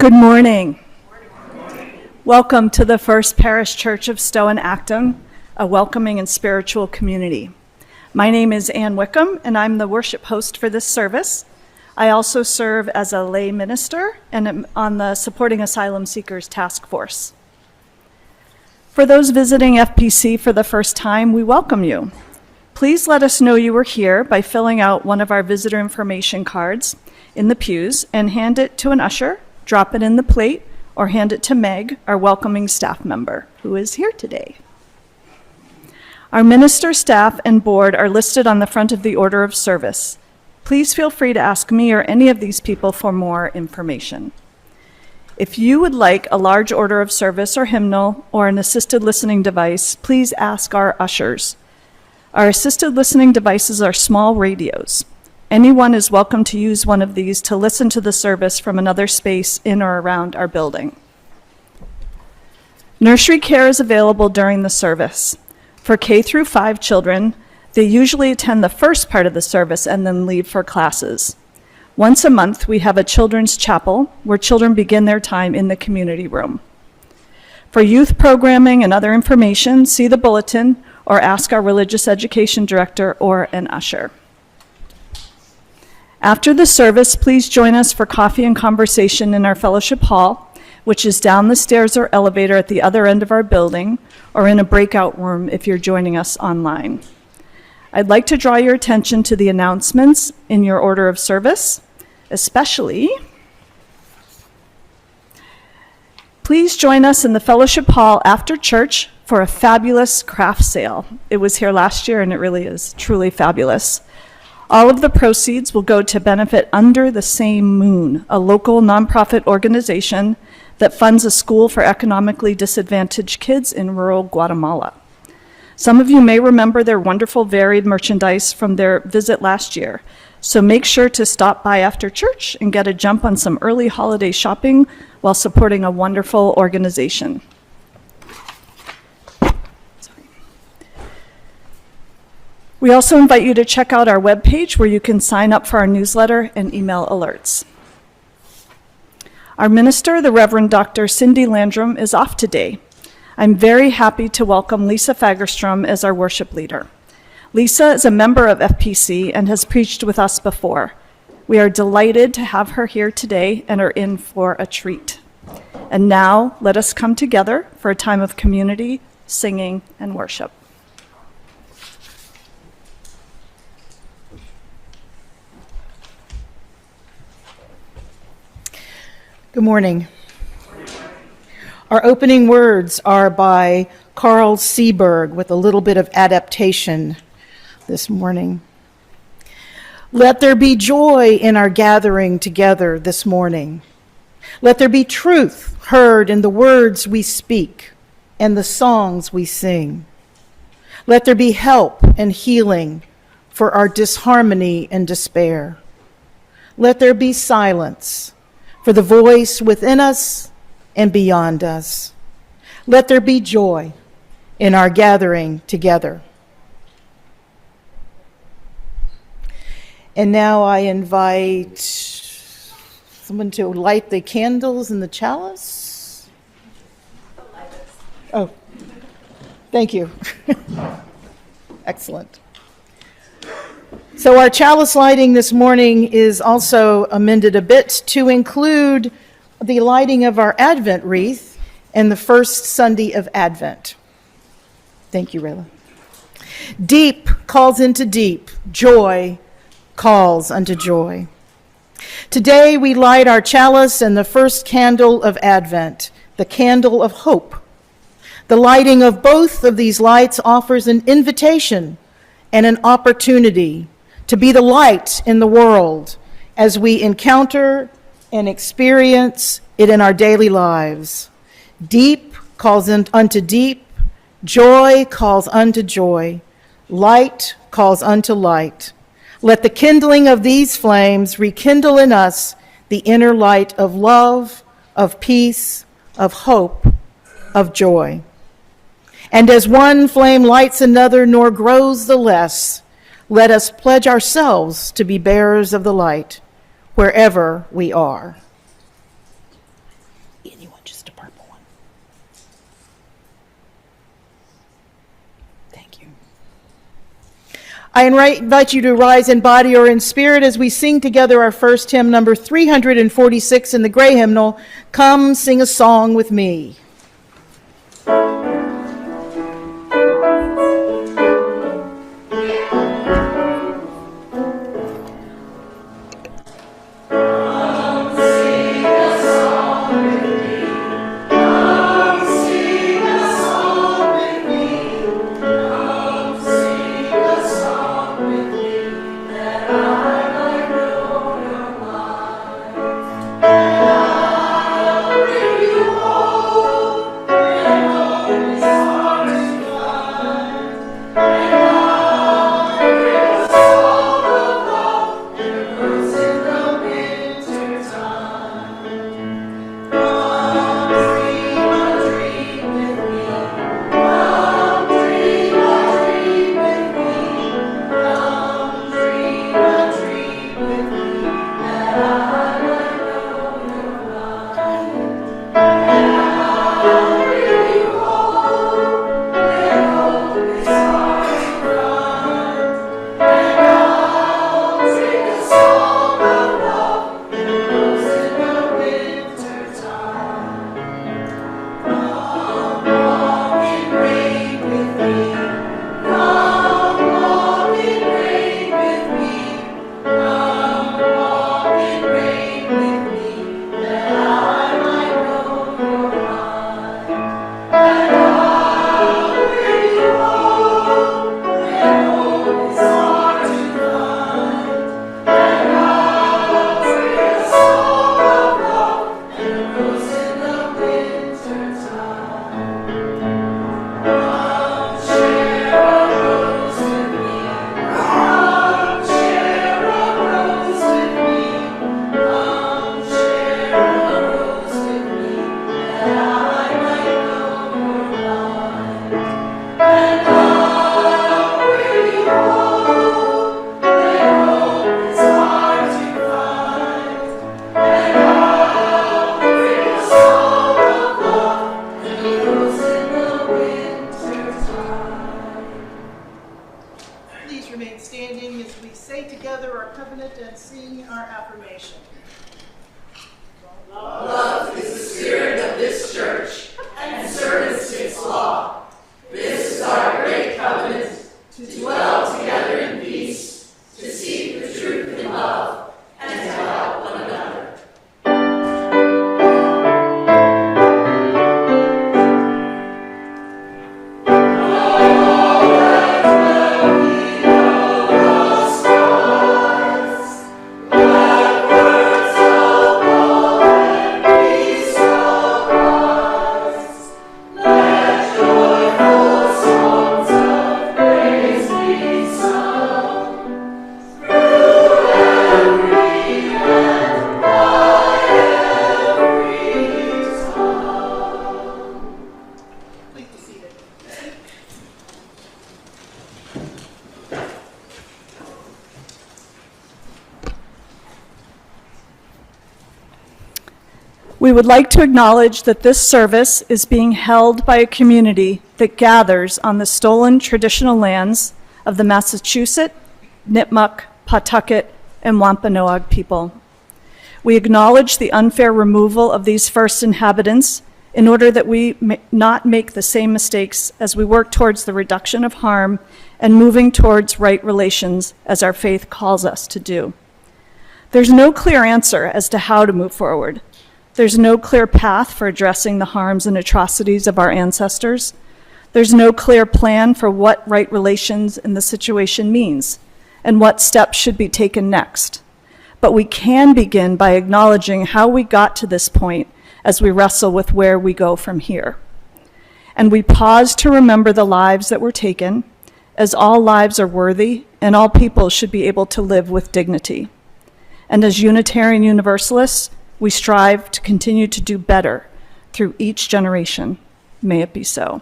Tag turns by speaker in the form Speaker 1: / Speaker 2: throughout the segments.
Speaker 1: Good morning. Welcome to the First Parish Church of Stowe and Acton, a welcoming and spiritual community. My name is Ann Wickham, and I'm the worship host for this service. I also serve as a lay minister and am on the Supporting Asylum Seekers Task Force. For those visiting FPC for the first time, we welcome you. Please let us know you were here by filling out one of our visitor information cards in the pews and hand it to an usher, drop it in the plate, or hand it to Meg, our welcoming staff member, who is here today. Our minister, staff, and board are listed on the front of the order of service. Please feel free to ask me or any of these people for more information. If you would like a large order of service or hymnal or an assisted listening device, please ask our ushers. Our assisted listening devices are small radios. Anyone is welcome to use one of these to listen to the service from another space in or around our building. Nursery care is available during the service. For K through 5 children, they usually attend the first part of the service and then leave for classes. Once a month, we have a children's chapel where children begin their time in the community room. For youth programming and other information, see the bulletin or ask our religious education director or an usher. After the service, please join us for coffee and conversation in our fellowship hall, which is down the stairs or elevator at the other end of our building, or in a breakout room if you're joining us online. I'd like to draw your attention to the announcements in your order of service, especially, please join us in the fellowship hall after church for a fabulous craft sale. It was here last year and it really is truly fabulous. All of the proceeds will go to benefit Under the Same Moon, a local nonprofit organization that funds a school for economically disadvantaged kids in rural Guatemala. Some of you may remember their wonderful varied merchandise from their visit last year, so make sure to stop by after church and get a jump on some early holiday shopping while supporting a wonderful organization. We also invite you to check out our webpage where you can sign up for our newsletter and email alerts. Our minister, the Reverend Dr. Cindy Landrum, is off today. I'm very happy to welcome Lisa Fagerstrom as our worship leader. Lisa is a member of FPC and has preached with us before. We are delighted to have her here today and are in for a treat. And now, let us come together for a time of community, singing, and worship.
Speaker 2: Good morning. Our opening words are by Carl Seaburg with a little bit of adaptation this morning. Let there be joy in our gathering together this morning. Let there be truth heard in the words we speak and the songs we sing. Let there be help and healing for our disharmony and despair. Let there be silence for the voice within us and beyond us. Let there be joy in our gathering together. And now I invite someone to light the candles in the chalice. Oh, thank you. Excellent. So our chalice lighting this morning is also amended a bit to include the lighting of our Advent wreath and the first Sunday of Advent. Thank you, Rayla. Deep calls into deep. Joy calls unto joy. Today we light our chalice and the first candle of Advent, the candle of hope. The lighting of both of these lights offers an invitation and an opportunity to be the light in the world as we encounter and experience it in our daily lives. Deep calls unto deep, joy calls unto joy, light calls unto light. Let the kindling of these flames rekindle in us the inner light of love, of peace, of hope, of joy. And as one flame lights another nor grows the less, let us pledge ourselves to be bearers of the light wherever we are. I invite you to rise in body or in spirit as we sing together our first hymn, number 346 in the Gray Hymnal, Come Sing a Song with Me. Affirmation.
Speaker 3: Love is the spirit of this church, and service its law. This is our great covenant, to dwell together in peace, to seek the truth in love, and to help one another.
Speaker 1: We would like to acknowledge that this service is being held by a community that gathers on the stolen traditional lands of the Massachusetts, Nipmuc, Pawtucket, and Wampanoag people. We acknowledge the unfair removal of these first inhabitants in order that we may not make the same mistakes as we work towards the reduction of harm and moving towards right relations as our faith calls us to do. There's no clear answer as to how to move forward. There's no clear path for addressing the harms and atrocities of our ancestors. There's no clear plan for what right relations in the situation means and what steps should be taken next. But we can begin by acknowledging how we got to this point as we wrestle with where we go from here. And we pause to remember the lives that were taken, as all lives are worthy and all people should be able to live with dignity. And as Unitarian Universalists, we strive to continue to do better through each generation. May it be so.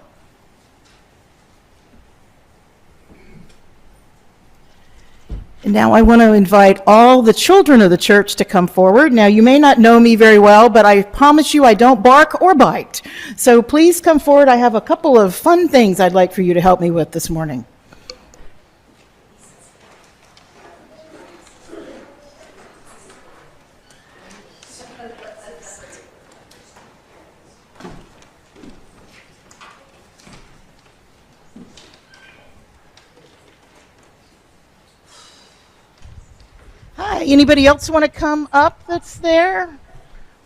Speaker 2: And now I want to invite all the children of the church to come forward. Now, you may not know me very well, but I promise you I don't bark or bite. So please come forward. I have a couple of fun things I'd like for you to help me with this morning. Okay, anybody else want to come up that's there?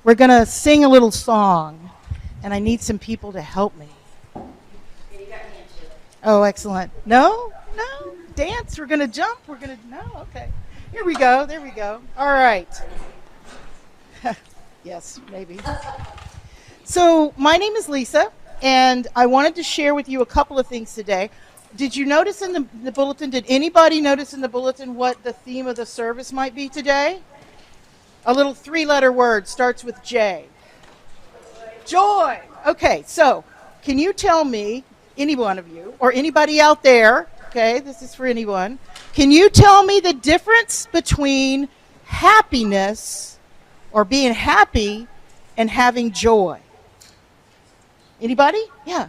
Speaker 2: We're going to sing a little song, and I need some people to help me. Oh, excellent. No? No? Dance? We're going to jump? We're going to, no? Okay. Here we go. There we go. All right. Yes, maybe. So my name is Lisa, and I wanted to share with you a couple of things today. Did you notice in the bulletin, did anybody notice in the bulletin what the theme of the service might be today? A little 3-letter word starts with J. Joy. Okay, so can you tell me, any one of you, or anybody out there, okay, this is for anyone, can you tell me the difference between happiness or being happy and having joy? Anybody? Yeah.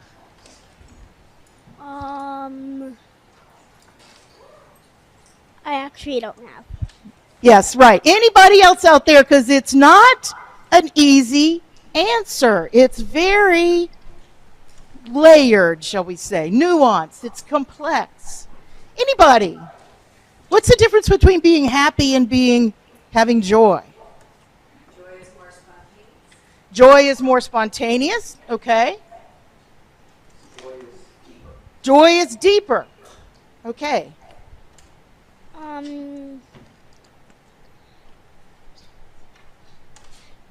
Speaker 4: I actually don't have.
Speaker 2: Yes, right. Anybody else out there? Because it's not an easy answer. It's very layered, shall we say, nuanced. It's complex. Anybody? What's the difference between being happy and having joy?
Speaker 3: Joy is more spontaneous.
Speaker 2: Joy is more spontaneous. Okay. Joy is deeper. Okay.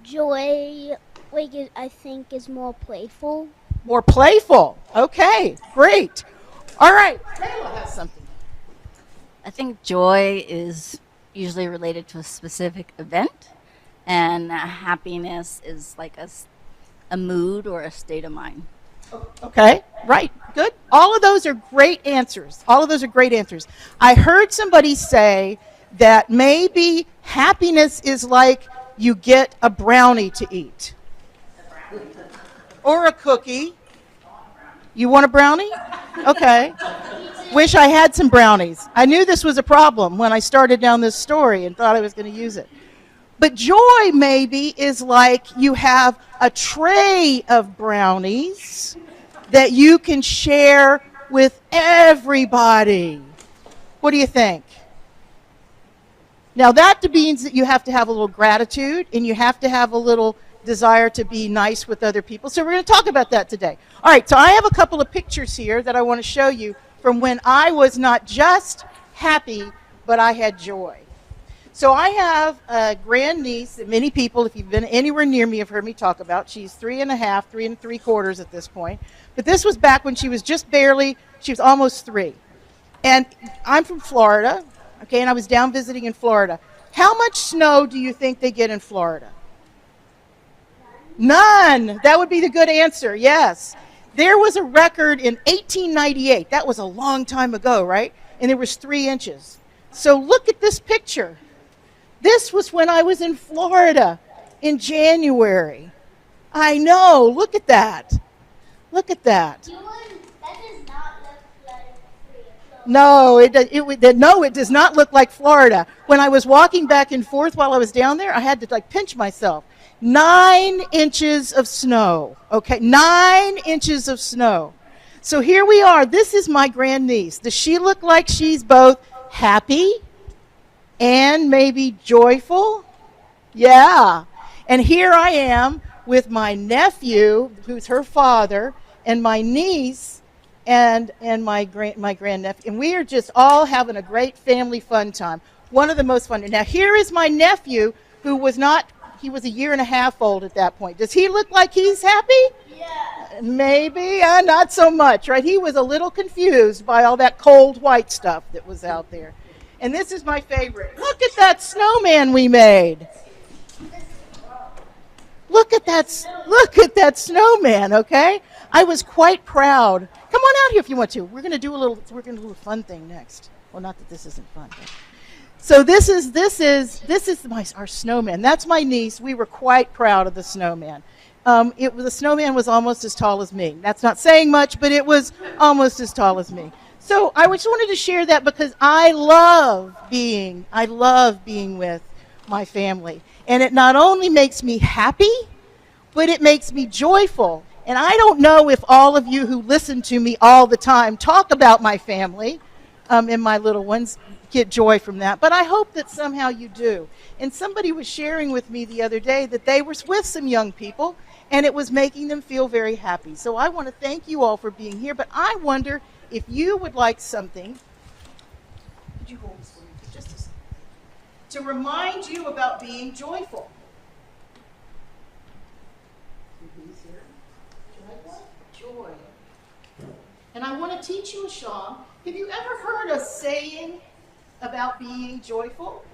Speaker 4: Joy, I think, is more playful.
Speaker 2: More playful. Okay, great. All right, Kayla has something.
Speaker 5: I think joy is usually related to a specific event, and happiness is like a mood or a state of mind.
Speaker 2: Okay, right, good. All of those are great answers. All of those are great answers. I heard somebody say that maybe happiness is like you get a brownie to eat. Or a cookie. You want a brownie? Okay. Wish I had some brownies. I knew this was a problem when I started down this story and thought I was going to use it. But joy maybe is like you have a tray of brownies that you can share with everybody. What do you think? Now that means that you have to have a little gratitude and you have to have a little desire to be nice with other people. So we're going to talk about that today. All right, so I have a couple of pictures here that I want to show you from when I was not just happy, but I had joy. So I have a grandniece that many people, if you've been anywhere near me, have heard me talk about. She's 3 3/4 at this point. But this was back when she was she was almost 3. And I'm from Florida, okay, and I was down visiting in Florida. How much snow do you think they get in Florida? None. That would be the good answer, yes. There was a record in 1898. That was a long time ago, right? And there was 3 inches. So look at this picture. This was when I was in Florida in January. I know. Look at that. Look at that.
Speaker 4: That does not look like Florida.
Speaker 2: No, it does not look like Florida. When I was walking back and forth while I was down there, I had to pinch myself. 9 inches of snow. Okay, 9 inches of snow. So here we are. This is my grandniece. Does she look like she's both happy and maybe joyful? Yeah. And here I am with my nephew, who's her father, and my niece and my grandnephew. And we are just all having a great family fun time. One of the most fun. Now here is my nephew, who was he was 1.5 years old at that point. Does he look like he's happy?
Speaker 4: Yeah.
Speaker 2: Maybe, not so much, right? He was a little confused by all that cold white stuff that was out there. And this is my favorite. Look at that snowman we made. Look at that snowman, okay? I was quite proud. Come on out here if you want to. We're going to do a little fun thing next. Well, not that this isn't fun. But. So this is our snowman. That's my niece. We were quite proud of the snowman. The snowman was almost as tall as me. That's not saying much, but it was almost as tall as me. So I just wanted to share that because I love being with my family. And it not only makes me happy, but it makes me joyful. And I don't know if all of you who listen to me all the time talk about my family and my little ones, get joy from that, but I hope that somehow you do. And somebody was sharing with me the other day that they were with some young people, and it was making them feel very happy. So I want to thank you all for being here, but I wonder if you would like something. Could you hold this for me for just a second? To remind you about being joyful. Joy. And I want to teach you a song. Have you ever heard a saying about being joyful?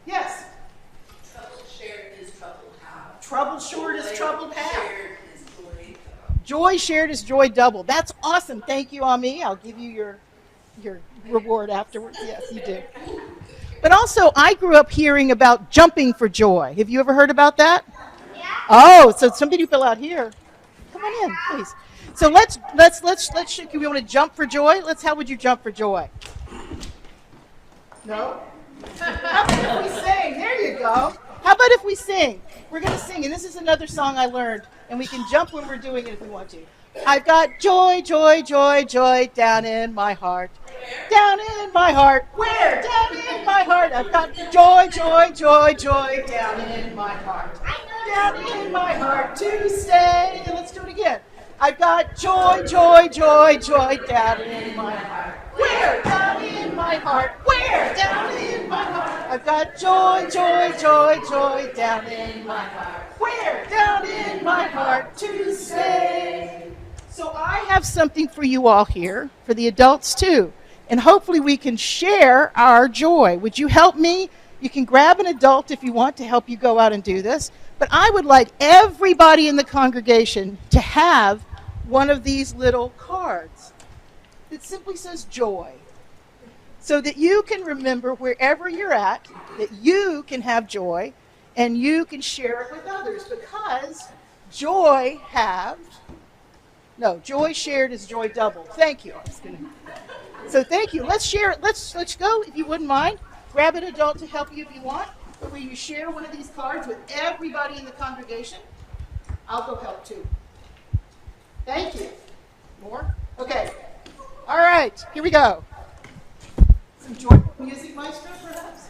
Speaker 2: Yes.
Speaker 3: Trouble shared is trouble had.
Speaker 2: Trouble short is trouble had.
Speaker 3: Shared is joy.
Speaker 2: Joy shared is joy double. That's awesome. Thank you, Ami. I'll give you your reward afterwards. Yes, you do. But also, I grew up hearing about jumping for joy. Have you ever heard about that? Yeah. Oh, so some people out here. Come on in, please. So let's you want to jump for joy? How would you jump for joy? No? How about if we sing? There you go. How about if we sing? We're going to sing, and this is another song I learned, and we can jump when we're doing it if we want to. I've got joy, joy, joy, joy down in my heart. Down in my heart. Where? Down in my heart. I've got joy, joy, joy, joy down in my heart. Down in my heart to stay. And let's do it again. I've got joy, joy, joy, joy down in my heart. Where? Down in my heart. Where? Down in my heart. I've got joy, joy, joy, joy down in my heart. Where? Down in my heart to stay. So I have something for you all here, for the adults too. And hopefully we can share our joy. Would you help me? You can grab an adult if you want to help you go out and do this. But I would like everybody in the congregation to have one of these little cards that simply says joy. So that you can remember wherever you're at, that you can have joy and you can share it with others. Because joy shared is joy double. Thank you. So thank you. Let's share it. Let's go, if you wouldn't mind. Grab an adult to help you if you want. But will you share one of these cards with everybody in the congregation? I'll go help too. Thank you. More? Okay. All right. Here we go. Some joyful music, maestro, perhaps?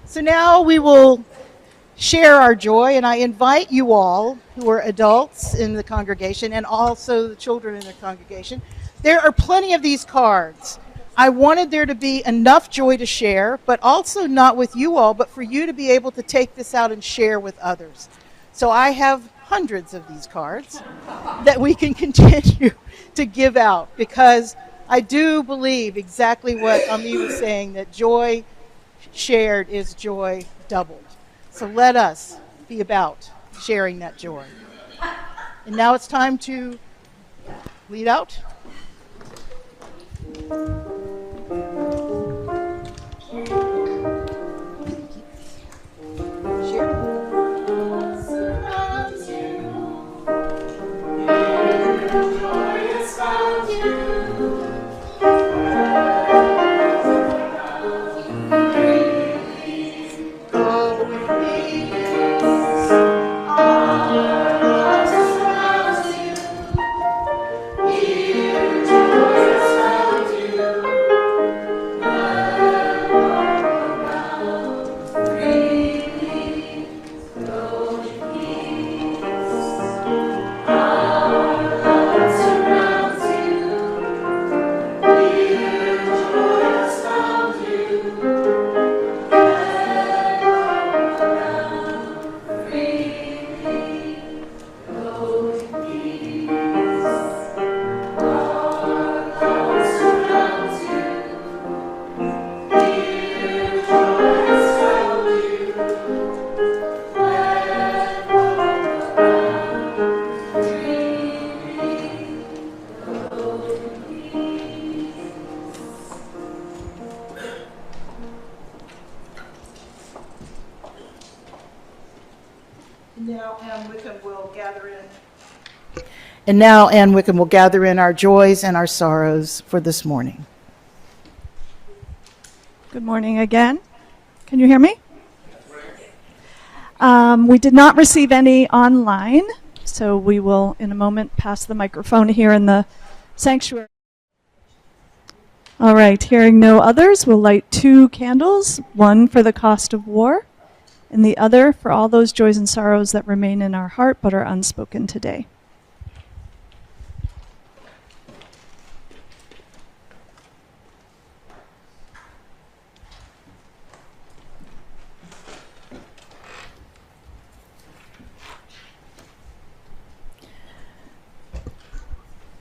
Speaker 2: So now we will share our joy, and I invite you all who are adults in the congregation and also the children in the congregation. There are plenty of these cards. I wanted there to be enough joy to share, but also not with you all, but for you to be able to take this out and share with others. So I have hundreds of these cards that we can continue to give out, because I do believe exactly what Ami was saying, that joy shared is joy doubled. So let us be about sharing that joy. And now it's time to lead out. Now Ann Wickham will gather in. And now Ann Wickham will gather in our joys and our sorrows for this morning.
Speaker 1: Good morning again. Can you hear me? We did not receive any online, so we will, in a moment, pass the microphone here in the sanctuary. All right, hearing no others, we'll light 2 candles, one for the cost of war, and the other for all those joys and sorrows that remain in our heart but are unspoken today.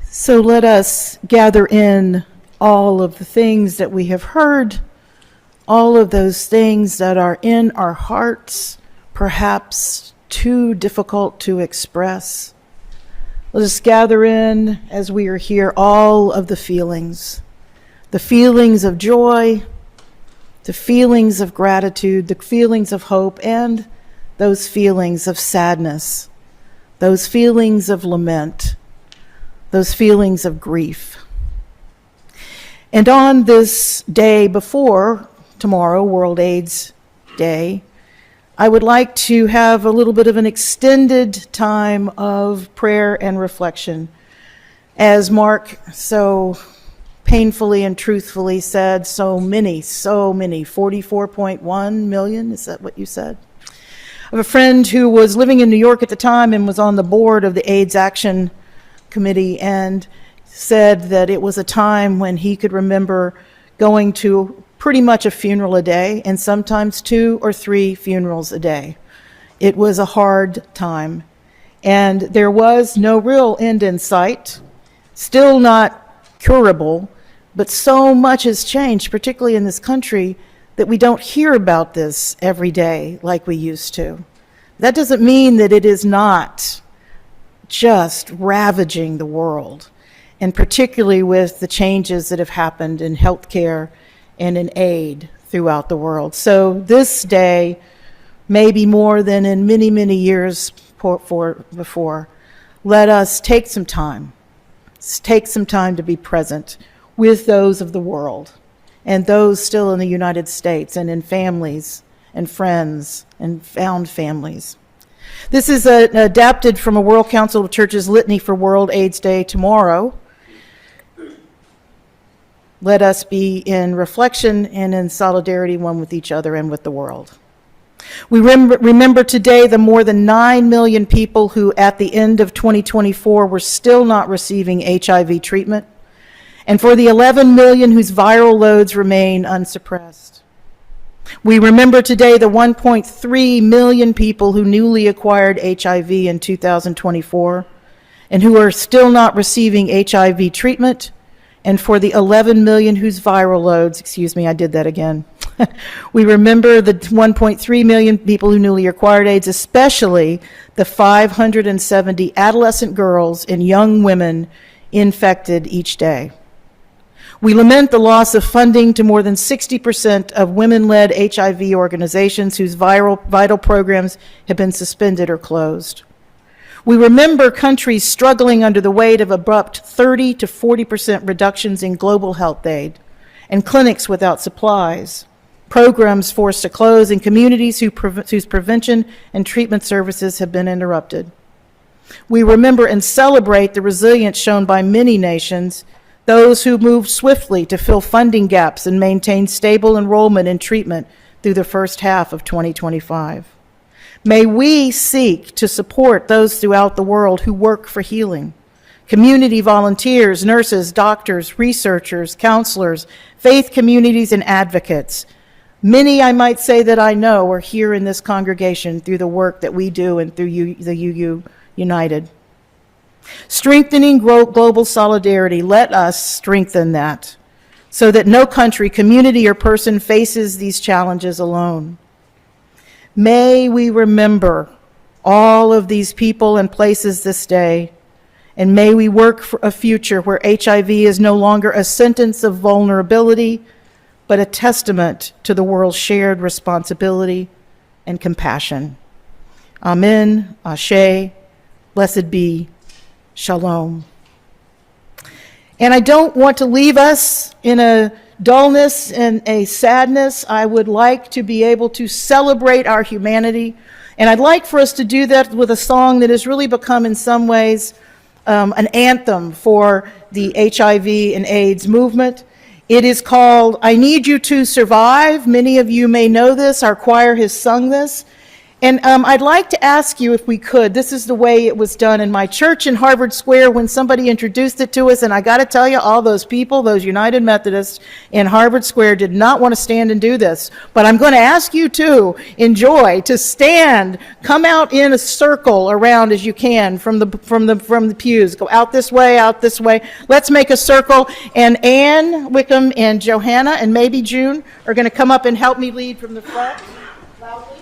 Speaker 2: So let us gather in all of the things that we have heard, all of those things that are in our hearts, perhaps too difficult to express. Let us gather in, as we are here, all of the feelings of joy, the feelings of gratitude, the feelings of hope, and those feelings of sadness, those feelings of lament, those feelings of grief. And on this day before tomorrow, World AIDS Day, I would like to have a little bit of an extended time of prayer and reflection. As Mark so painfully and truthfully said, so many, 44.1 million, is that what you said? I have a friend who was living in New York at the time and was on the board of the AIDS Action Committee, and said that it was a time when he could remember going to pretty much a funeral a day, and sometimes 2 or 3 funerals a day. It was a hard time, and there was no real end in sight, still not curable, but so much has changed, particularly in this country, that we don't hear about this every day like we used to. That doesn't mean that it is not just ravaging the world, and particularly with the changes that have happened in healthcare and in aid throughout the world. So this day, maybe more than in many, many years before, let us take some time to be present with those of the world and those still in the United States and in families and friends and found families. This is adapted from a World Council of Churches litany for World AIDS Day tomorrow. Let us be in reflection and in solidarity one with each other and with the world. We remember today the more than 9 million people who at the end of 2024 were still not receiving HIV treatment, and for the 11 million whose viral loads remain unsuppressed. We remember today the 1.3 million people who newly acquired HIV in 2024 and who are still not receiving HIV treatment, and for the 11 million whose viral loads, we remember the 1.3 million people who newly acquired AIDS, especially the 570 adolescent girls and young women infected each day. We lament the loss of funding to more than 60% of women-led HIV organizations whose vital programs have been suspended or closed. We remember countries struggling under the weight of abrupt 30 to 40% reductions in global health aid, and clinics without supplies, programs forced to close, and communities whose prevention and treatment services have been interrupted. We remember and celebrate the resilience shown by many nations, those who moved swiftly to fill funding gaps and maintain stable enrollment in treatment through the first half of 2025. May we seek to support those throughout the world who work for healing, community volunteers, nurses, doctors, researchers, counselors, faith communities, and advocates. Many, I might say, that I know are here in this congregation through the work that we do and through the UU United. Strengthening global solidarity, let us strengthen that so that no country, community, or person faces these challenges alone. May we remember all of these people and places this day, and may we work for a future where HIV is no longer a sentence of vulnerability, but a testament to the world's shared responsibility and compassion. Amen, Ashe, blessed be, Shalom. And I don't want to leave us in a dullness and a sadness. I would like to be able to celebrate our humanity. And I'd like for us to do that with a song that has really become in some ways an anthem for the HIV and AIDS movement. It is called I Need You to Survive. Many of you may know this. Our choir has sung this. And I'd like to ask you if we could, this is the way it was done in my church in Harvard Square when somebody introduced it to us, and I got to tell you, all those people, those United Methodists in Harvard Square did not want to stand and do this. But I'm going to ask you to enjoy, to stand, come out in a circle around as you can from the pews. Go out this way, out this way. Let's make a circle. And Ann, Wickham, and Johanna, and maybe June are going to come up and help me lead from the front. Loudly.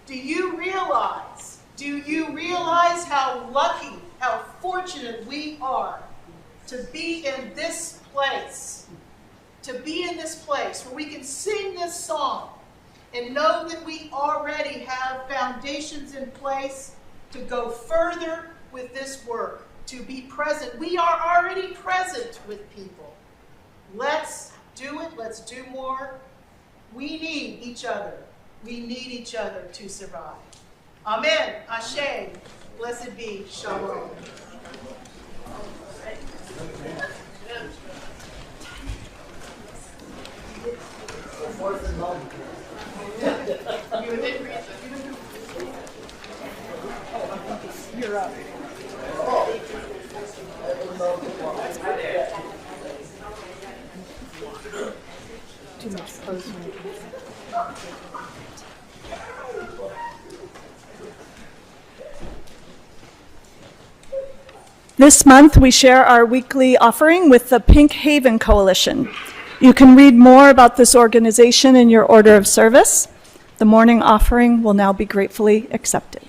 Speaker 2: Do you realize how lucky, how fortunate we are to be in this place? To be in this place where we can sing this song and know that we already have foundations in place to go further with this work, to be present. We are already present with people. Let's do it. Let's do more. We need each other. We need each other to survive. Amen. Ashe. Blessed be. Shalom. You're up. Too much closing.
Speaker 1: This month, we share our weekly offering with the Pink Haven Coalition. You can read more about this organization in your order of service. The morning offering will now be gratefully accepted.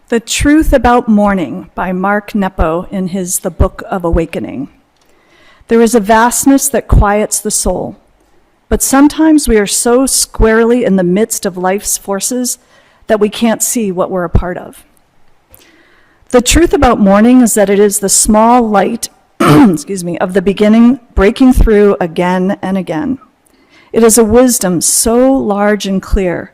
Speaker 1: The Truth About Mourning by Mark Nepo in his The Book of Awakening. There is a vastness that quiets the soul, but sometimes we are so squarely in the midst of life's forces that we can't see what we're a part of. The truth about mourning is that it is the small light of the beginning breaking through again and again. It is a wisdom so large and clear,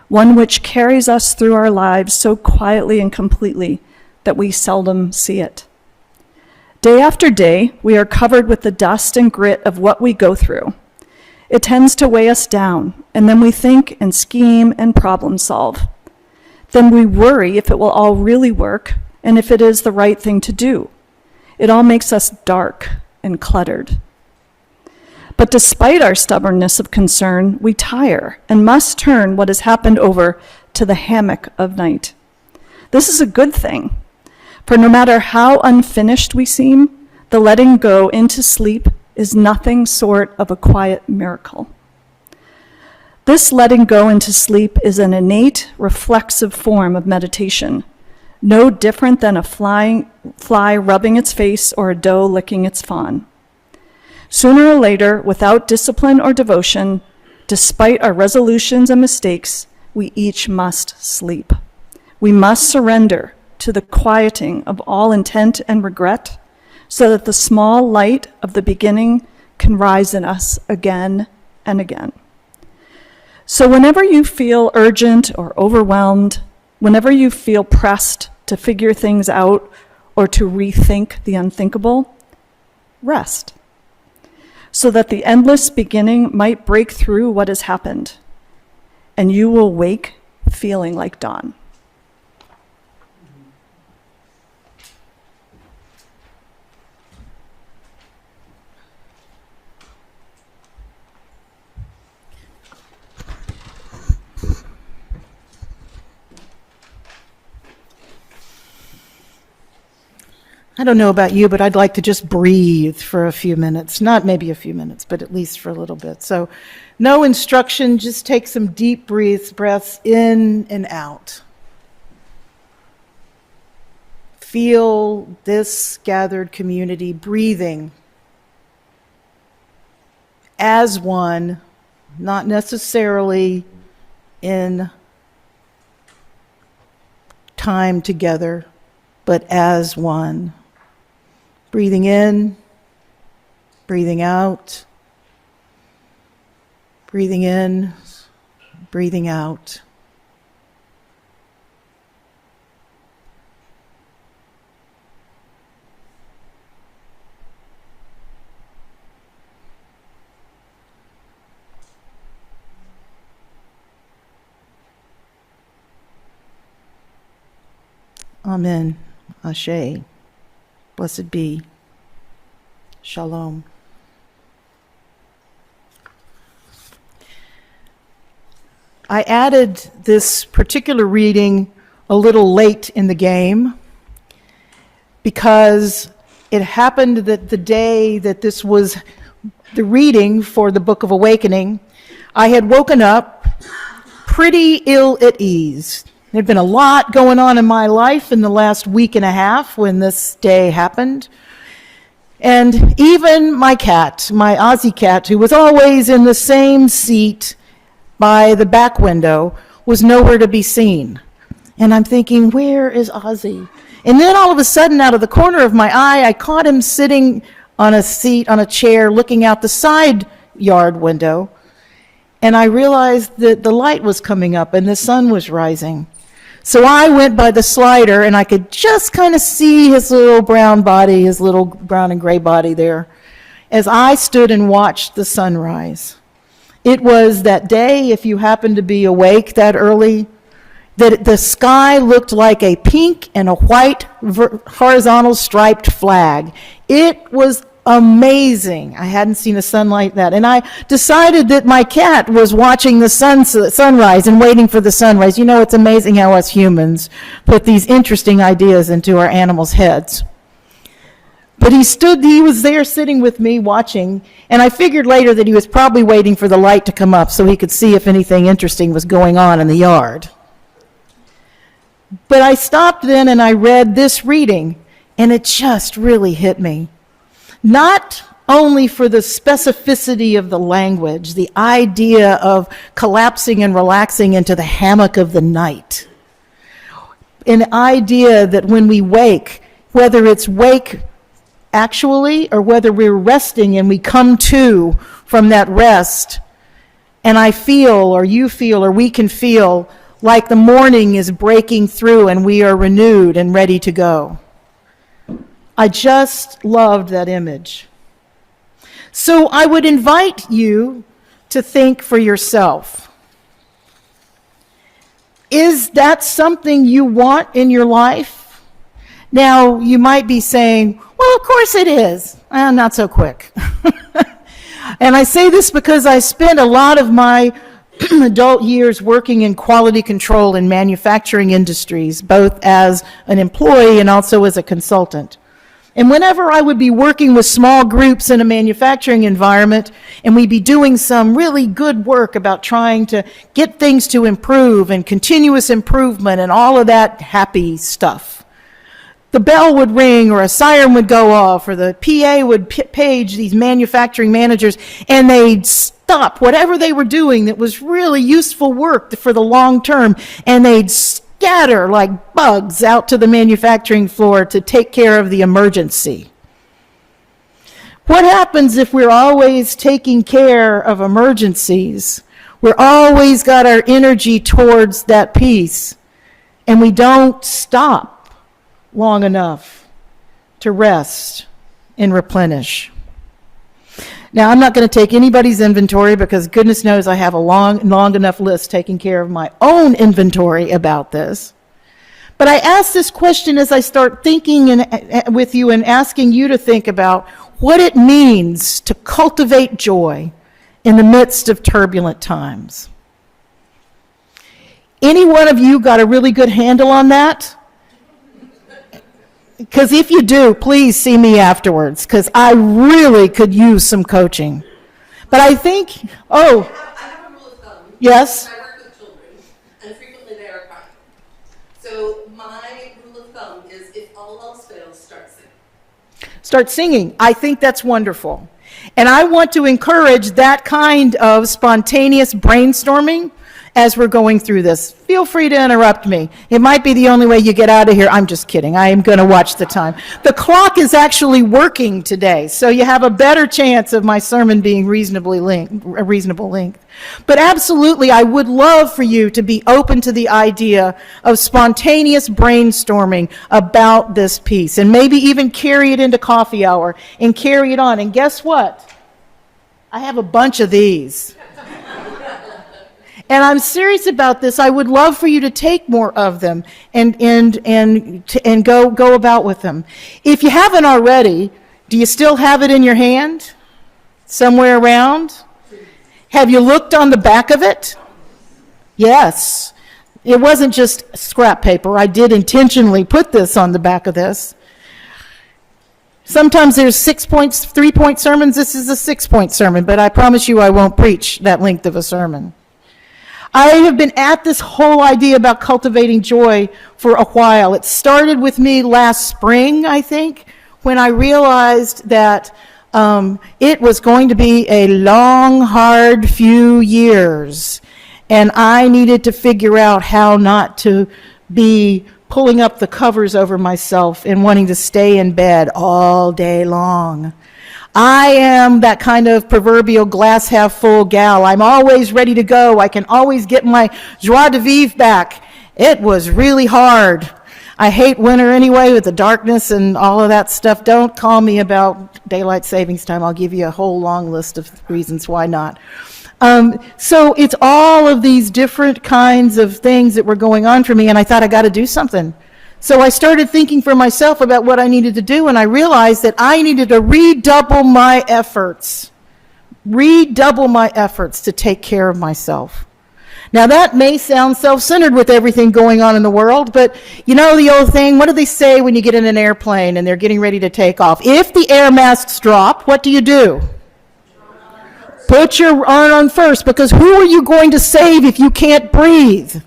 Speaker 1: one which carries us through our lives so quietly and completely that we seldom see it. Day after day, we are covered with the dust and grit of what we go through. It tends to weigh us down, and then we think and scheme and problem solve. Then we worry if it will all really work and if it is the right thing to do. It all makes us dark and cluttered. But despite our stubbornness of concern, we tire and must turn what has happened over to the hammock of night. This is a good thing, for no matter how unfinished we seem, the letting go into sleep is nothing short of a quiet miracle. This letting go into sleep is an innate, reflexive form of meditation, no different than a fly rubbing its face or a doe licking its fawn. Sooner or later, without discipline or devotion, despite our resolutions and mistakes, we each must sleep. We must surrender to the quieting of all intent and regret so that the small light of the beginning can rise in us again and again. So whenever you feel urgent or overwhelmed, whenever you feel pressed to figure things out or to rethink the unthinkable, rest, so that the endless beginning might break through what has happened, and you will wake feeling like dawn.
Speaker 2: I don't know about you, but I'd like to just breathe for a few minutes. Not maybe a few minutes, but at least for a little bit. So no instruction, just take some deep breaths in and out. Feel this gathered community breathing as one, not necessarily in time together, but as one. Breathing in, breathing out, breathing in, breathing out. Amen. Ashe. Blessed be. Shalom. I added this particular reading a little late in the game because it happened that the day that this was the reading for the Book of Awakening, I had woken up pretty ill at ease. There'd been a lot going on in my life in the last week and a half when this day happened. And even my cat, my Aussie cat, who was always in the same seat by the back window, was nowhere to be seen. And I'm thinking, where is Ozzy? And then all of a sudden, out of the corner of my eye, I caught him sitting on a seat, on a chair, looking out the side yard window. And I realized that the light was coming up and the sun was rising. So I went by the slider and I could just kind of see his little brown body, his little brown and gray body there, as I stood and watched the sunrise. It was that day, if you happened to be awake that early, that the sky looked like a pink and a white horizontal striped flag. It was amazing. I hadn't seen a sun like that. And I decided that my cat was watching the sunrise and waiting for the sunrise. You know, it's amazing how us humans put these interesting ideas into our animals' heads. But he was there sitting with me watching, and I figured later that he was probably waiting for the light to come up so he could see if anything interesting was going on in the yard. But I stopped then and I read this reading, and it just really hit me. Not only for the specificity of the language, the idea of collapsing and relaxing into the hammock of the night. An idea that when we wake, whether it's wake actually or whether we're resting and we come to from that rest, and I feel, or you feel, or we can feel like the morning is breaking through and we are renewed and ready to go. I just loved that image. So I would invite you to think for yourself. Is that something you want in your life? Now, you might be saying, well, of course it is. Not so quick. And I say this because I spent a lot of my adult years working in quality control in manufacturing industries, both as an employee and also as a consultant. And whenever I would be working with small groups in a manufacturing environment, and we'd be doing some really good work about trying to get things to improve and continuous improvement and all of that happy stuff, the bell would ring or a siren would go off or the PA would page these manufacturing managers, and they'd stop whatever they were doing that was really useful work for the long term, and they'd scatter like bugs out to the manufacturing floor to take care of the emergency. What happens if we're always taking care of emergencies? We're always got our energy towards that piece, and we don't stop long enough to rest and replenish. Now, I'm not going to take anybody's inventory because goodness knows I have a long enough list taking care of my own inventory about this. But I ask this question as I start thinking with you and asking you to think about what it means to cultivate joy in the midst of turbulent times. Any one of you got a really good handle on that? Because if you do, please see me afterwards, because I really could use some coaching. But I think,
Speaker 3: I have a rule of thumb.
Speaker 2: Yes?
Speaker 3: I work with children, and frequently they are crying. So my rule of thumb is if all else fails, start singing.
Speaker 2: Start singing. I think that's wonderful. And I want to encourage that kind of spontaneous brainstorming as we're going through this. Feel free to interrupt me. It might be the only way you get out of here. I'm just kidding. I am going to watch the time. The clock is actually working today, so you have a better chance of my sermon being a reasonable length. But absolutely, I would love for you to be open to the idea of spontaneous brainstorming about this piece, and maybe even carry it into coffee hour and carry it on. And guess what? I have a bunch of these. And I'm serious about this. I would love for you to take more of them and go about with them. If you haven't already, do you still have it in your hand? Somewhere around? Have you looked on the back of it? Yes. It wasn't just scrap paper. I did intentionally put this on the back of this. Sometimes there's 3-point sermons. This is a 6-point sermon, but I promise you I won't preach that length of a sermon. I have been at this whole idea about cultivating joy for a while. It started with me last spring, I think, when I realized that it was going to be a long, hard few years, and I needed to figure out how not to be pulling up the covers over myself and wanting to stay in bed all day long. I am that kind of proverbial glass half full gal. I'm always ready to go. I can always get my joie de vivre back. It was really hard. I hate winter anyway with the darkness and all of that stuff. Don't call me about daylight savings time. I'll give you a whole long list of reasons why not. So it's all of these different kinds of things that were going on for me, and I thought I got to do something. So I started thinking for myself about what I needed to do, and I realized that I needed to redouble my efforts to take care of myself. Now that may sound self-centered with everything going on in the world, but you know the old thing, what do they say when you get in an airplane and they're getting ready to take off? If the air masks drop, what do? Put your arm on first, because who are you going to save if you can't breathe?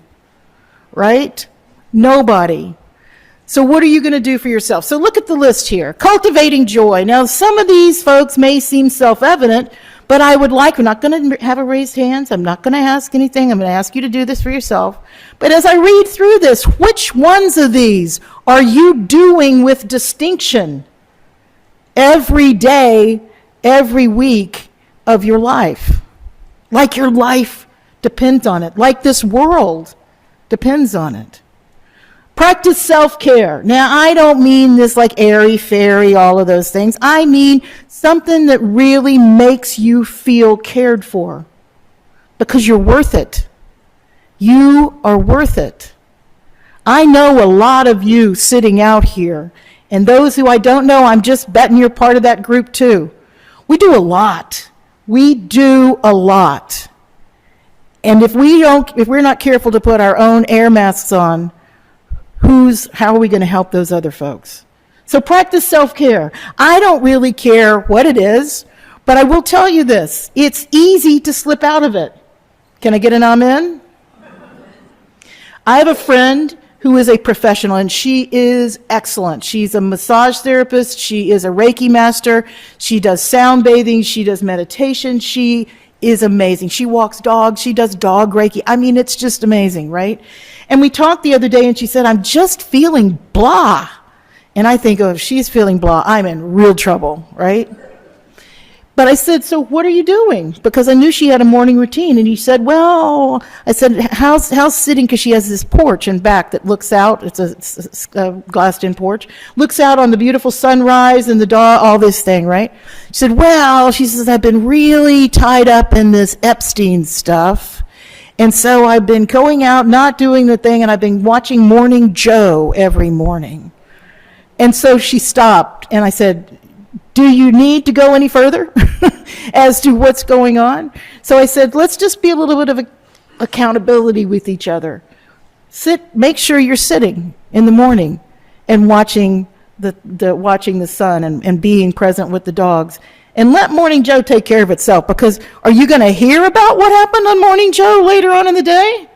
Speaker 2: Right? Nobody. So what are you going to do for yourself? So look at the list here. Cultivating joy. Now, some of these folks may seem self-evident, but I would like, we're not going to have a raised hands. I'm not going to ask anything. I'm going to ask you to do this for yourself. But as I read through this, which ones of these are you doing with distinction every day, every week of your life? Like your life depends on it. Like this world depends on it. Practice self-care. Now, I don't mean this like airy-fairy, all of those things. I mean something that really makes you feel cared for, because you're worth it. You are worth it. I know a lot of you sitting out here, and those who I don't know, I'm just betting you're part of that group too. We do a lot. We do a lot. And if we're not careful to put our own air masks on, how are we going to help those other folks? So practice self-care. I don't really care what it is, but I will tell you this. It's easy to slip out of it. Can I get an amen? I have a friend who is a professional, and she is excellent. She's a massage therapist. She is a Reiki master. She does sound bathing. She does meditation. She is amazing. She walks dogs. She does dog Reiki. I mean, it's just amazing, right? And we talked the other day, and she said, I'm just feeling blah. And I think, oh, if she's feeling blah, I'm in real trouble, right? But I said, so what are you doing? Because I knew she had a morning routine. And he said, well, I said, how's sitting? Because she has this porch in back that looks out. It's a glassed-in porch. Looks out on the beautiful sunrise and the dog, all this thing, right? She said, well, she says, I've been really tied up in this Epstein stuff. And so I've been going out, not doing the thing, and I've been watching Morning Joe every morning. And so she stopped, and I said, do you need to go any further as to what's going on? So I said, let's just be a little bit of accountability with each other. Make sure you're sitting in the morning and watching the sun and being present with the dogs. And let Morning Joe take care of itself, because are you going to hear about what happened on Morning Joe later on in the day?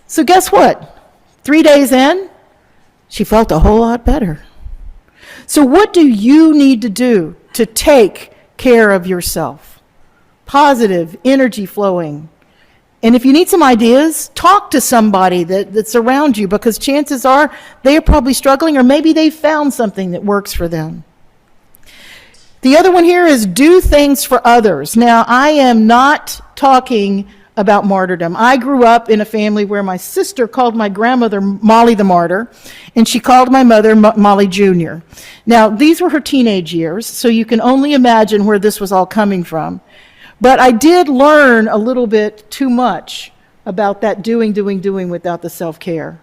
Speaker 2: So guess what? 3 days in, she felt a whole lot better. So what do you need to do to take care of yourself? Positive energy flowing. And if you need some ideas, talk to somebody that's around you, because chances are they are probably struggling, or maybe they found something that works for them. The other one here is do things for others. Now, I am not talking about martyrdom. I grew up in a family where my sister called my grandmother Molly the Martyr, and she called my mother Molly Jr. Now, these were her teenage years, so you can only imagine where this was all coming from. But I did learn a little bit too much about that doing without the self-care.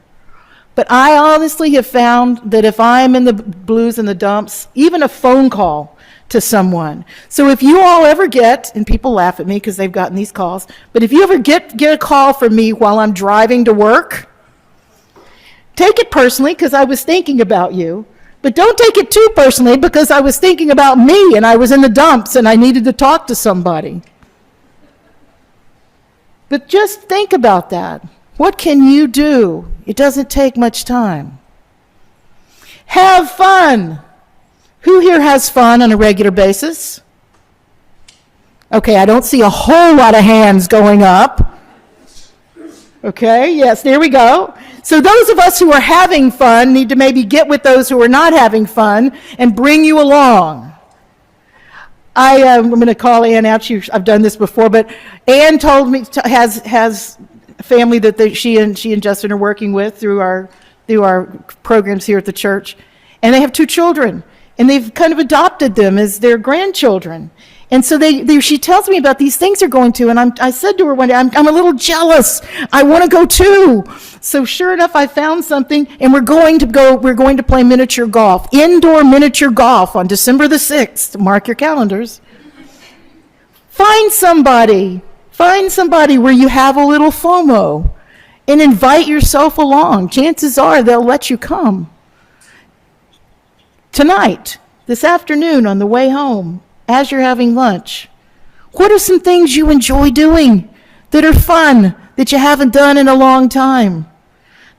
Speaker 2: But I honestly have found that if I'm in the blues and the dumps, even a phone call to someone. So if you all ever get, and people laugh at me because they've gotten these calls, but if you ever get a call from me while I'm driving to work, take it personally because I was thinking about you, but don't take it too personally because I was thinking about me and I was in the dumps and I needed to talk to somebody. But just think about that. What can you do? It doesn't take much time. Have fun. Who here has fun on a regular basis? Okay, I don't see a whole lot of hands going up. Okay, yes, there we go. So those of us who are having fun need to maybe get with those who are not having fun and bring you along. I'm going to call Ann out. I've done this before, but Ann told me has a family that she and Justin are working with through our programs here at the church, and they have 2 children. And they've kind of adopted them as their grandchildren. And so she tells me about these things they're going to, and I said to her one day, I'm a little jealous. I want to go too. So sure enough, I found something, and we're going to play miniature golf, indoor miniature golf on December the 6th. Mark your calendars. Find somebody where you have a little FOMO, and invite yourself along. Chances are they'll let you come. Tonight, this afternoon on the way home, as you're having lunch, what are some things you enjoy doing that are fun that you haven't done in a long time?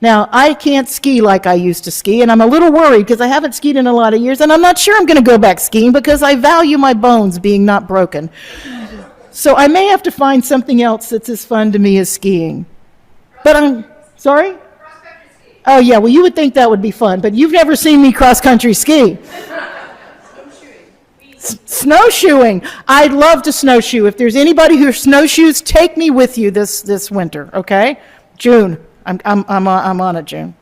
Speaker 2: Now, I can't ski like I used to ski, and I'm a little worried because I haven't skied in a lot of years, and I'm not sure I'm going to go back skiing because I value my bones being not broken. So I may have to find something else that's as fun to me as skiing. But I'm sorry? Oh, yeah, well, you would think that would be fun, but you've never seen me cross-country ski. Snowshoeing. I'd love to snowshoe. If there's anybody who snowshoes, take me with you this winter, okay? June. I'm on it, June.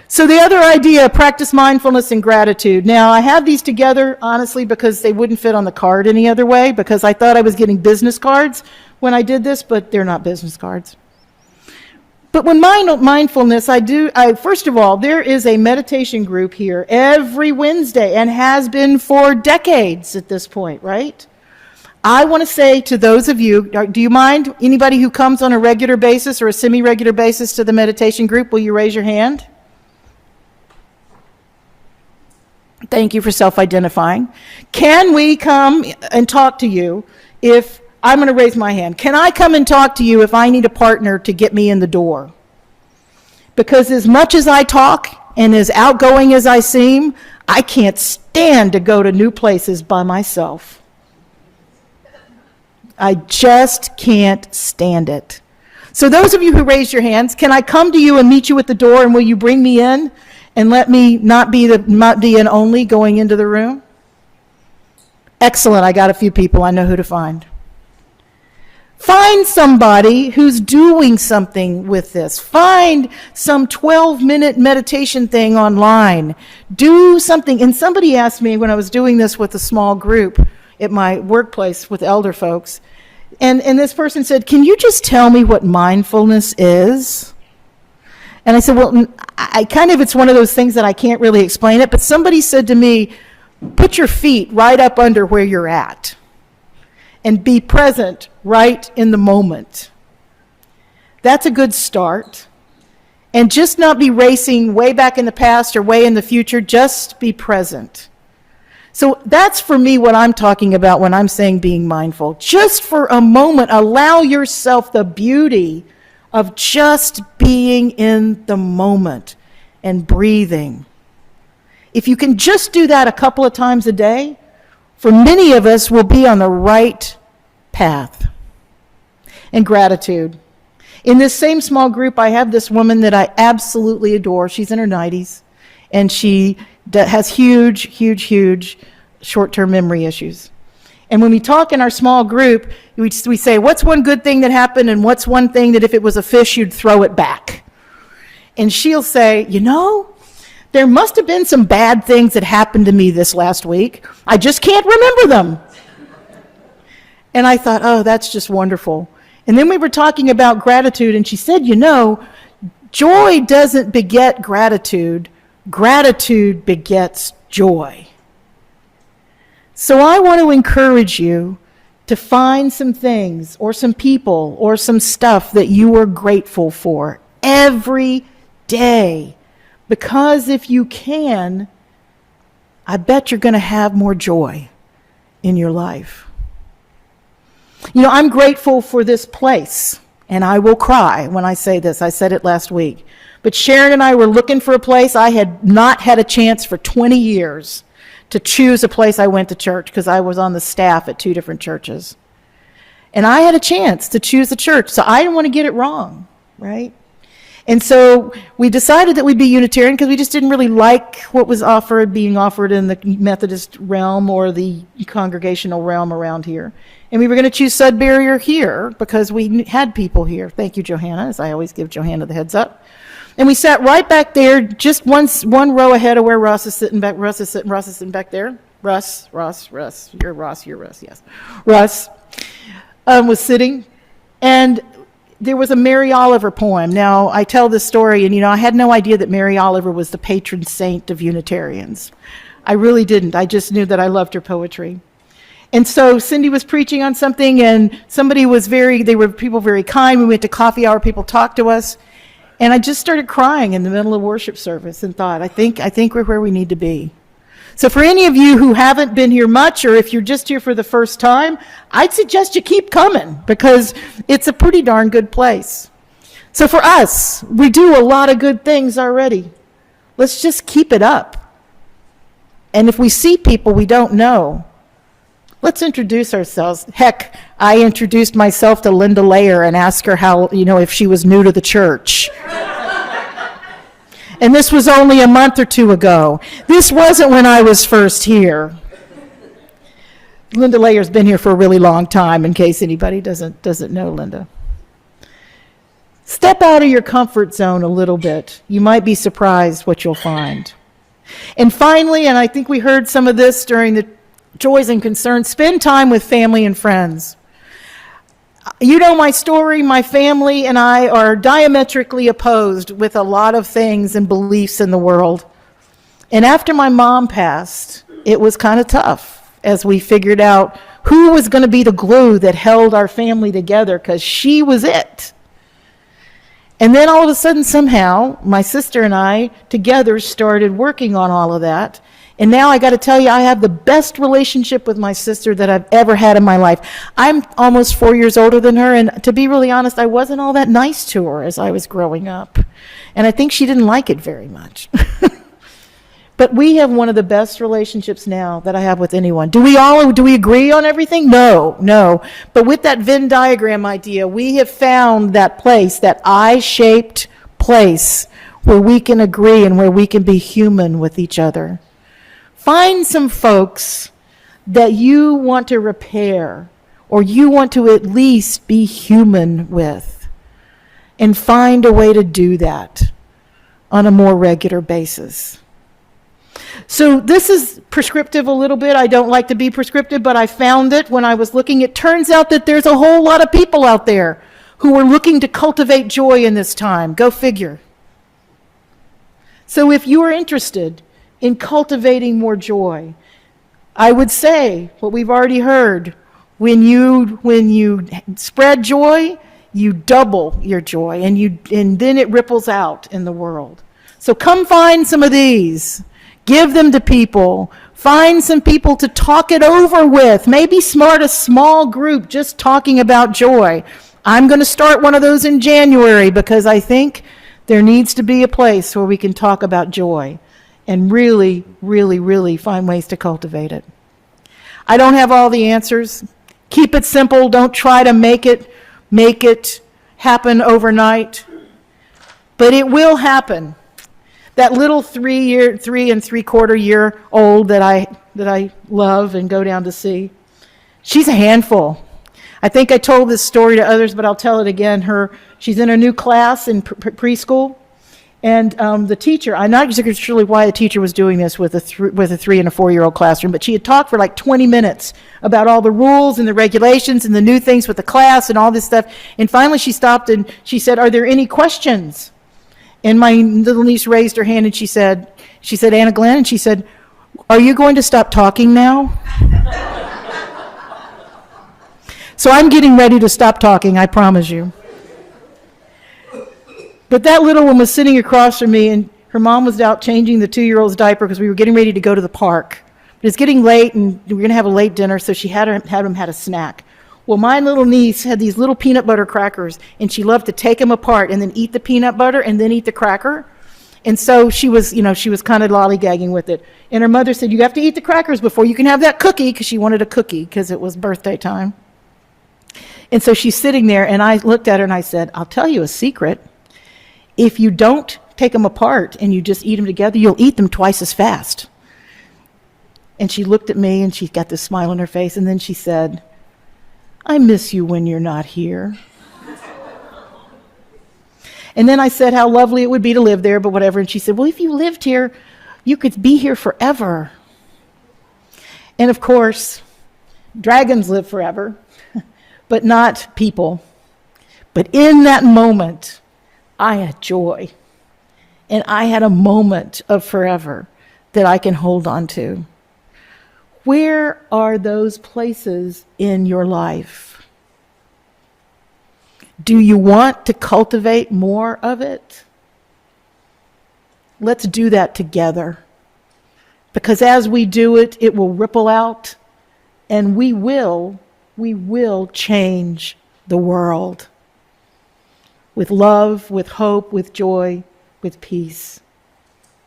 Speaker 2: So the other idea, practice mindfulness and gratitude. Now, I have these together, honestly, because they wouldn't fit on the card any other way, because I thought I was getting business cards when I did this, but they're not business cards. But when mindfulness, first of all, there is a meditation group here every Wednesday and has been for decades at this point, right? I want to say to those of you, do you mind anybody who comes on a regular basis or a semi-regular basis to the meditation group, will you raise your hand? Thank you for self-identifying. Can we come and talk to you if, I'm going to raise my hand. Can I come and talk to you if I need a partner to get me in the door? Because as much as I talk and as outgoing as I seem, I can't stand to go to new places by myself. I just can't stand it. So those of you who raised your hands, can I come to you and meet you at the door, and will you bring me in and let me not be an only going into the room? Excellent. I got a few people. I know who to find. Find somebody who's doing something with this. Find some 12-minute meditation thing online. Do something. And somebody asked me when I was doing this with a small group at my workplace with elder folks, and this person said, can you just tell me what mindfulness is? And I said, well, it's one of those things that I can't really explain it, but somebody said to me, put your feet right up under where you're at and be present right in the moment. That's a good start. And just not be racing way back in the past or way in the future, just be present. So that's for me what I'm talking about when I'm saying being mindful. Just for a moment, allow yourself the beauty of just being in the moment and breathing. If you can just do that a couple of times a day, for many of us, we'll be on the right path. And gratitude. In this same small group, I have this woman that I absolutely adore. She's in her 90s, and she has huge short-term memory issues. And when we talk in our small group, we say, what's one good thing that happened, and what's one thing that if it was a fish, you'd throw it back? And she'll say, there must have been some bad things that happened to me this last week. I just can't remember them. And I thought, oh, that's just wonderful. And then we were talking about gratitude, and she said, joy doesn't beget gratitude. Gratitude begets joy. So I want to encourage you to find some things or some people or some stuff that you are grateful for every day. Because if you can, I bet you're going to have more joy in your life. I'm grateful for this place, and I will cry when I say this. I said it last week. But Sharon and I were looking for a place. I had not had a chance for 20 years to choose a place I went to church because I was on the staff at 2 different churches. And I had a chance to choose a church, so I didn't want to get it wrong, right? And so we decided that we'd be Unitarian because we just didn't really like what was being offered in the Methodist realm or the congregational realm around here. And we were going to choose Sudbury or here because we had people here. Thank you, Johanna, as I always give Johanna the heads up. And we sat right back there, just one row ahead of where Russ is sitting back. Russ is sitting back there. Russ. You're Russ, yes. Russ was sitting, and there was a Mary Oliver poem. Now, I tell this story, and I had no idea that Mary Oliver was the patron saint of Unitarians. I really didn't. I just knew that I loved her poetry. And so Cindy was preaching on something, and people very kind. We went to coffee hour, people talked to us. And I just started crying in the middle of worship service and thought, I think we're where we need to be. So for any of you who haven't been here much, or if you're just here for the first time, I'd suggest you keep coming because it's a pretty darn good place. So for us, we do a lot of good things already. Let's just keep it up. And if we see people we don't know, let's introduce ourselves. Heck, I introduced myself to Linda Layer and asked her how, if she was new to the church. And this was only a month or 2 ago. This wasn't when I was first here. Linda Layer's been here for a really long time, in case anybody doesn't know Linda. Step out of your comfort zone a little bit. You might be surprised what you'll find. And finally, and I think we heard some of this during the joys and concerns, spend time with family and friends. You know my story. My family and I are diametrically opposed with a lot of things and beliefs in the world. And after my mom passed, it was kind of tough as we figured out who was going to be the glue that held our family together, because she was it. And then all of a sudden, somehow, my sister and I together started working on all of that. And now I got to tell you, I have the best relationship with my sister that I've ever had in my life. I'm almost 4 years older than her, and to be really honest, I wasn't all that nice to her as I was growing up. And I think she didn't like it very much. But we have one of the best relationships now that I have with anyone. Do we agree on everything? No. But with that Venn diagram idea, we have found that place, that I-shaped place where we can agree and where we can be human with each other. Find some folks that you want to repair or you want to at least be human with, and find a way to do that on a more regular basis. So this is prescriptive a little bit. I don't like to be prescriptive, but I found it when I was looking. It turns out that there's a whole lot of people out there who are looking to cultivate joy in this time. Go figure. So if you are interested in cultivating more joy, I would say what we've already heard, when you spread joy, you double your joy, and then it ripples out in the world. So come find some of these. Give them to people. Find some people to talk it over with. Maybe start a small group just talking about joy. I'm going to start one of those in January because I think there needs to be a place where we can talk about joy and really, really, really find ways to cultivate it. I don't have all the answers. Keep it simple. Don't try to make it happen overnight. But it will happen. That little 3.75-year-old that I love and go down to see, she's a handful. I think I told this story to others, but I'll tell it again. She's in a new class in preschool, and the teacher, I'm not exactly sure why the teacher was doing this with a 3 and a 4-year-old classroom, but she had talked for like 20 minutes about all the rules and the regulations and the new things with the class and all this stuff. And finally she stopped and she said, "Are there any questions?" And my little niece raised her hand and she said, "Anna Glenn," and she said, "Are you going to stop talking now?" So I'm getting ready to stop talking, I promise you. But that little one was sitting across from me, and her mom was out changing the 2-year-old's diaper because we were getting ready to go to the park. But it's getting late, and we were going to have a late dinner, so she had a snack. Well, my little niece had these little peanut butter crackers, and she loved to take them apart and then eat the peanut butter and then eat the cracker. And so she was kind of lollygagging with it. And her mother said, "You have to eat the crackers before you can have that cookie," because she wanted a cookie because it was birthday time. And so she's sitting there, and I looked at her and I said, "I'll tell you a secret. If you don't take them apart and you just eat them together, you'll eat them twice as fast." And she looked at me and she got this smile on her face, and then she said, "I miss you when you're not here." And then I said how lovely it would be to live there, but whatever. And she said, "Well, if you lived here, you could be here forever." And of course, dragons live forever, but not people. But in that moment, I had joy. And I had a moment of forever that I can hold on to. Where are those places in your life? Do you want to cultivate more of it? Let's do that together. Because as we do it, it will ripple out, and we will change the world. With love, with hope, with joy, with peace.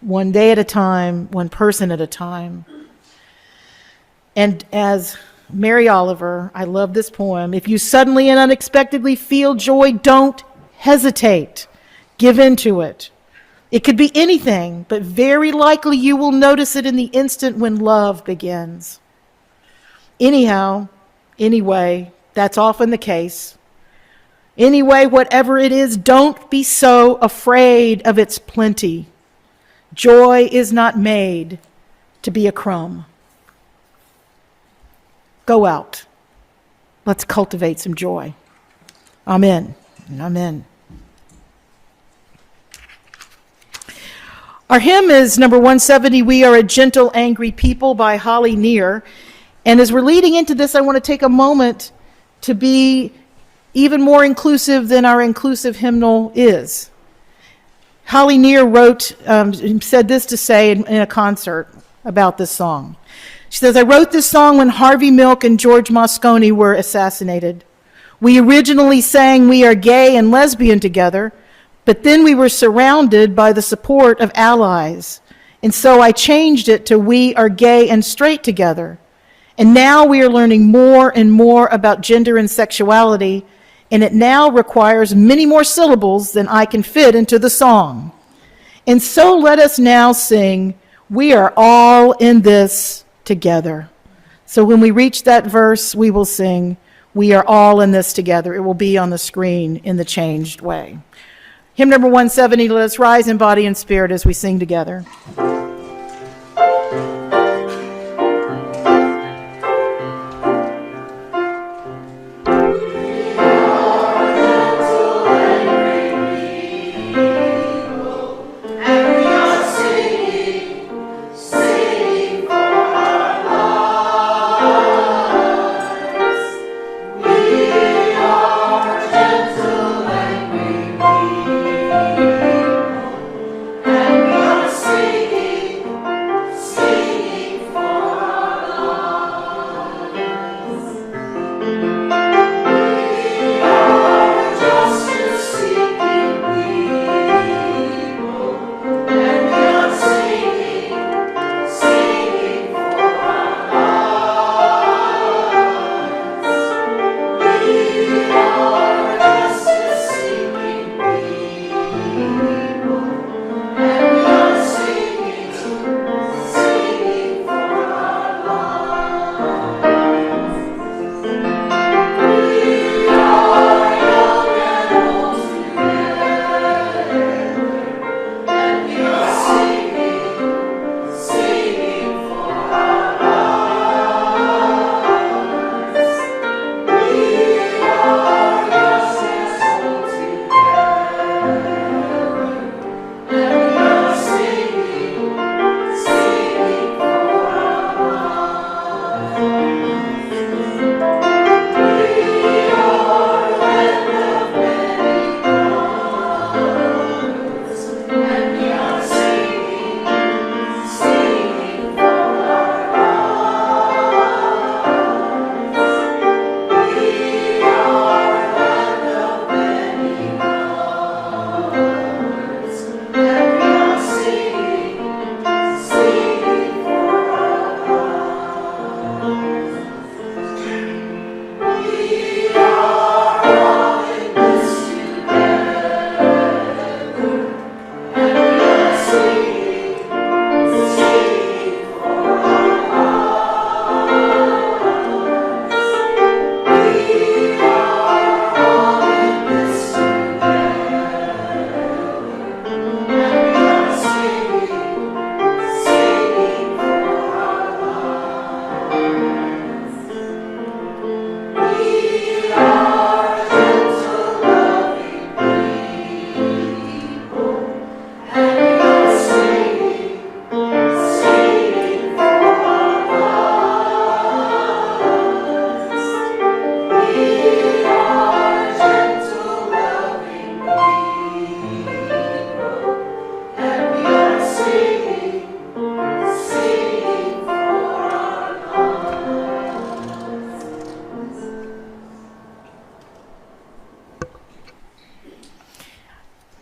Speaker 2: One day at a time, one person at a time. And as Mary Oliver, I love this poem, if you suddenly and unexpectedly feel joy, don't hesitate. Give into it. It could be anything, but very likely you will notice it in the instant when love begins. Anyhow, anyway, that's often the case. Anyway, whatever it is, don't be so afraid of its plenty. Joy is not made to be a crumb. Go out. Let's cultivate some joy. Amen. Amen. Our hymn is number 170, "We Are a Gentle, Angry People" by Holly Near. And as we're leading into this, I want to take a moment to be even more inclusive than our inclusive hymnal is. Holly Near said this to say in a concert. about this song. She says, I wrote this song when Harvey Milk and George Moscone were assassinated. We originally sang We Are Gay and Lesbian together, but then we were surrounded by the support of allies. And so I changed it to We Are Gay and Straight together. And now we are learning more and more about gender and sexuality, and it now requires many more syllables than I can fit into the song. And so let us now sing, We Are All in This Together. So when we reach that verse, we will sing, We Are All in This Together. It will be on the screen in the changed way. Hymn number 170, let us rise in body and spirit as we sing together.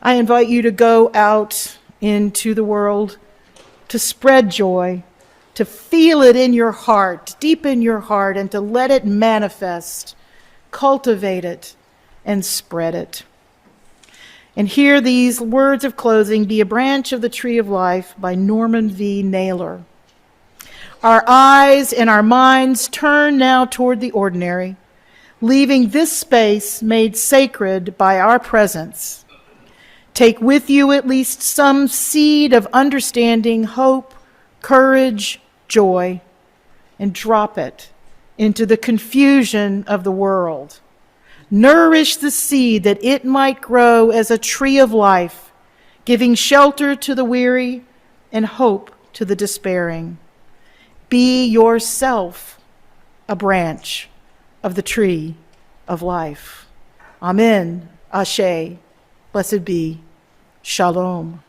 Speaker 2: I invite you to go out into the world to spread joy, to feel it in your heart, deep in your heart, and to let it manifest, cultivate it, and spread it. And hear these words of closing, Be a Branch of the Tree of Life by Norman V. Naylor. Our eyes and our minds turn now toward the ordinary, leaving this space made sacred by our presence. Take with you at least some seed of understanding, hope, courage, joy, and drop it into the confusion of the world. Nourish the seed that it might grow as a tree of life, giving shelter to the weary and hope to the despairing. Be yourself a branch of the tree of life. Amen. Ashe. Blessed be. Shalom.